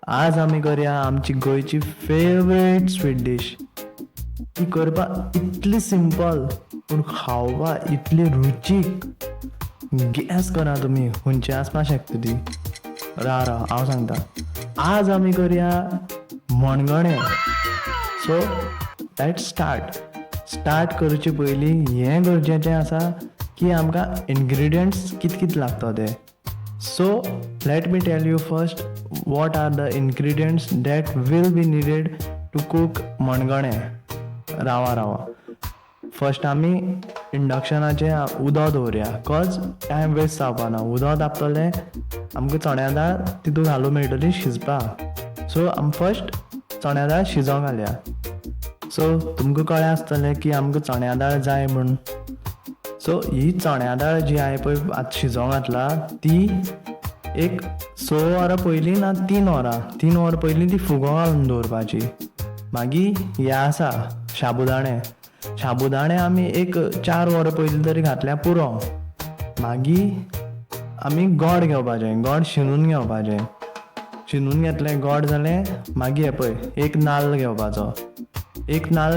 आज आमी करूया आमची गोंयची फेवरेट स्वीट डिश. ती करपाक इतली सिंपल पूण खावपाक इतली रुचीक. गॅस करा तुमी खंयची आसपाक शकता ती. राव हांव सांगता. आज आमी करूया मणगणें. सो लेट्स स्टार्ट करचे पयलीं हें गरजेचें आसा की आमकां इन्ग्रेडियंट्स कित लागता ते. So let me tell you first what are the ingredients that will be needed to cook मणगणें. रावा फर्स्ट आमी इंडक्शनाचेर उदक दवरया कॉज टायम वेस्ट जावपा ना. उदक तापतलें आमकां चण्या दाळ तितून घालूंक मेळटली शिजपाक. सो आमी फर्स्ट चण्या दाळ शिजोवंक घालया. सो तुमकां कळ्ळें आसतलें की आमकां चण्या दाळ जाय म्हूण. सो ही चण्या दाळ जी हांवें पळय आतां शिजोवंक घातला ती एक 6 वरां पयलीं ना 3 वरां पयलीं ती फुगो घालून दवरपाची. मागीर हें आसा शाबुदाणे आमी एक 4 वरां पयलीं तरी घातल्यार पुरो. मागीर आमी गोड घेवपाचें, गोड शिनून घेवपाचें. शिनून घेतलें गोड जालें मागीर हें पळय एक नाल्ल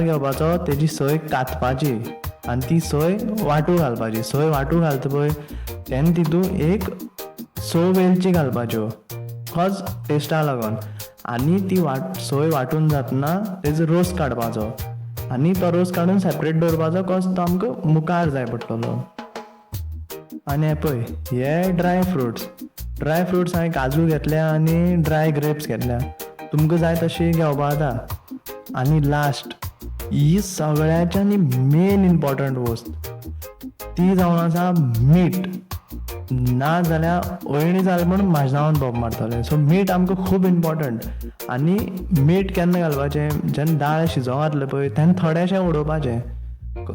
घेवपाचो. तेजी सोय कातपाची आनी ती सोय वांटून घालपाची. सोय वांटून घालता पळय तेन्ना तितून एक 6 वेलची घालपाच्यो कॉज टेस्टा लागून. आनी ती सोय वांटून जातना तेजो रोस काडपाचो आनी तो रोस काडून सेपरेट दवरपाचो कॉज तो आमकां मुखार जाय पडटलो. आनी हें पळय हे ड्राय फ्रुट्स हांवें काजू घेतल्या आनी ड्राय ग्रेप्स घेतल्या. तुमकां जाय तशी घेवपा जाता. आनी लास्ट ही सगळ्याच्यानी मेन इम्पॉर्टंट वस्त ती जावन आसा मीठ. ना जाल्यार अळणी जालें म्हूण म्हाजनावन बोब मारतलें. सो मीठ आमकां खूब इम्पॉर्टंट. आनी मीठ केन्ना घालपाचें जेन्ना दाळ शिजोवंक घातलें पळय तेन्ना थोडेंशें उडोवपाचें.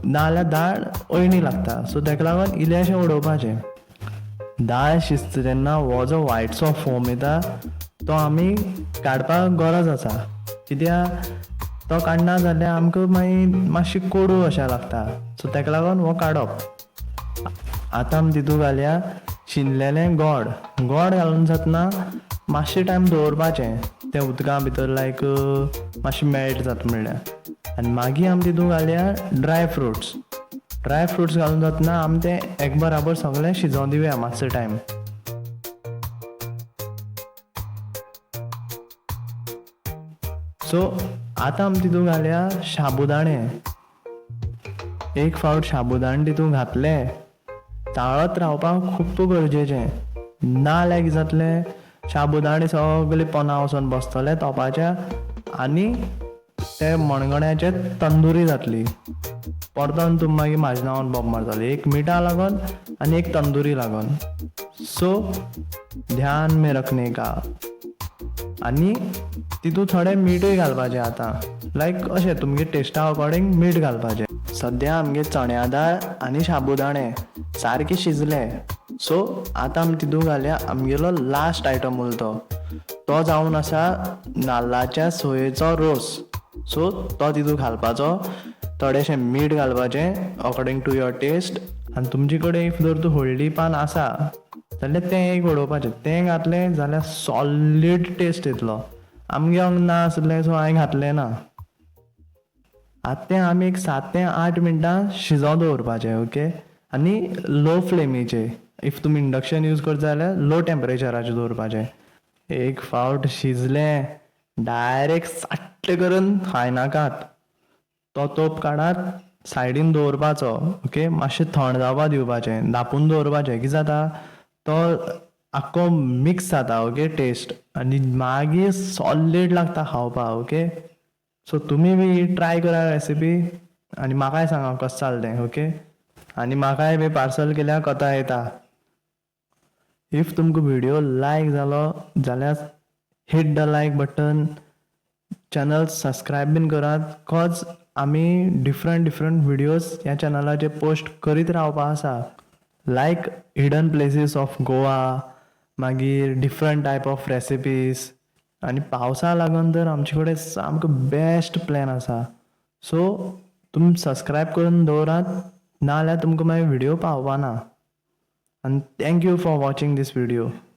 नाजाल्यार दाळ अळणी लागता. सो ताका लागून इल्लेशें उडोवपाचें. दाळ शिजता तेन्ना हो जो वायटसो फोम येता तो आमी काडपाक गरज आसा. कित्याक तो काडना जाल्यार आमकां मागीर मातशी कोडू अशें लागता. सो ताका लागून हो काडप. आतां आमी तितून घालया शिनलेलें गोड घालून जातना मातशें टायम दवरपाचें तें उदका भितर लायक मातशें मेल्ट जाता म्हणल्यार. आनी मागीर आमी तितून घालया ड्राय फ्रुट्स घालून जातना आमी तें एक बराबर सगळें शिजोवं दिवया मातसो टायम. सो आतां आमी तितून घालया शाबुदाणे. एक फावट शाबुदाणे तितून घातले चाळत रावपाक खूब गरजेचें. नाल्यार कितें जातलें शाबुदाणे सगळे पोंदा वचोन बसतले तोपाच्या आनी ते मणगण्याचे तंदुरी जातली. परतोन तुमी मागीर म्हाजनावन बोब मारतले एक मिठा लागोन आनी एक तंदुरी लागोन. सो ध्यान में रखने का. आनी तितून थोडें मीठूय घालपाचें. आतां लायक अशें तुमगे टेस्टा अकॉर्डिंग मीठ घालपाचें. सद्या आमगे चण्या दाळ आनी शाबुदाणे सारके शिजले. सो आतां आमी तितून घालया आमगेलो लास्ट आयटम उरलो तो जावन आसा नाल्लाच्या सोयेचो रोस. सो तो तितून घालपाचो. थोडेंशें मीठ घालपाचें अकॉर्डिंग टू युअर टेस्ट. आनी तुमचे कडेन इफ जर तूं हळदी पान आसा जाल्यार तें एक उडोवपाचें. तें घातलें जाल्यार सॉलीड टेस्ट येतलो. आमगे हांगा ना आसलें सो हांवें घातलें ना. आतां तें आमी एक 7 ते 8 मिनटां शिजोवं दवरपाचें. ओके. आनी लो फ्लेमीचेर. इफ तुमी इंडक्शन यूज करता जाल्यार लो टेम्परेचराचेर दवरपाचें. एक फावट शिजलें डायरेक्ट सट्ट करून खायनाकात. तो तोप काडात सायडीन दवरपाचो. ओके. मातशें थंड जावपा दिवपाचें. धांपून दवरपाचें. कितें जाता तो आख्खो मिक्स जाता. Okay taste. आनी मागीर सॉलीड लागता खावपाक. ओके. सो तुमी बी ट्राय करा रेसिपी आनी म्हाकाय सांगा कशें जालें तें. ओके. आनी म्हाकाय बी पार्सल केल्यार कोता येता. इफ तुमकां व्हिडिओ लायक जालो जाल्यार hit the like button. Channel subscribe बीन करात कॉज आमी डिफरंट व्हिडिओज ह्या चॅनलाचेर पोस्ट करीत रावपा आसा. Like hidden places of Goa मागीर डिफरंट टायप ऑफ रेसिपीज. आनी पावसा लागून तर आमचे कडेन सामको बेस्ट प्लॅन आसा. सो तुमी सबस्क्रायब करून दवरात नाल्यार तुमकां मागीर video पावपाना. And thank you for watching this video.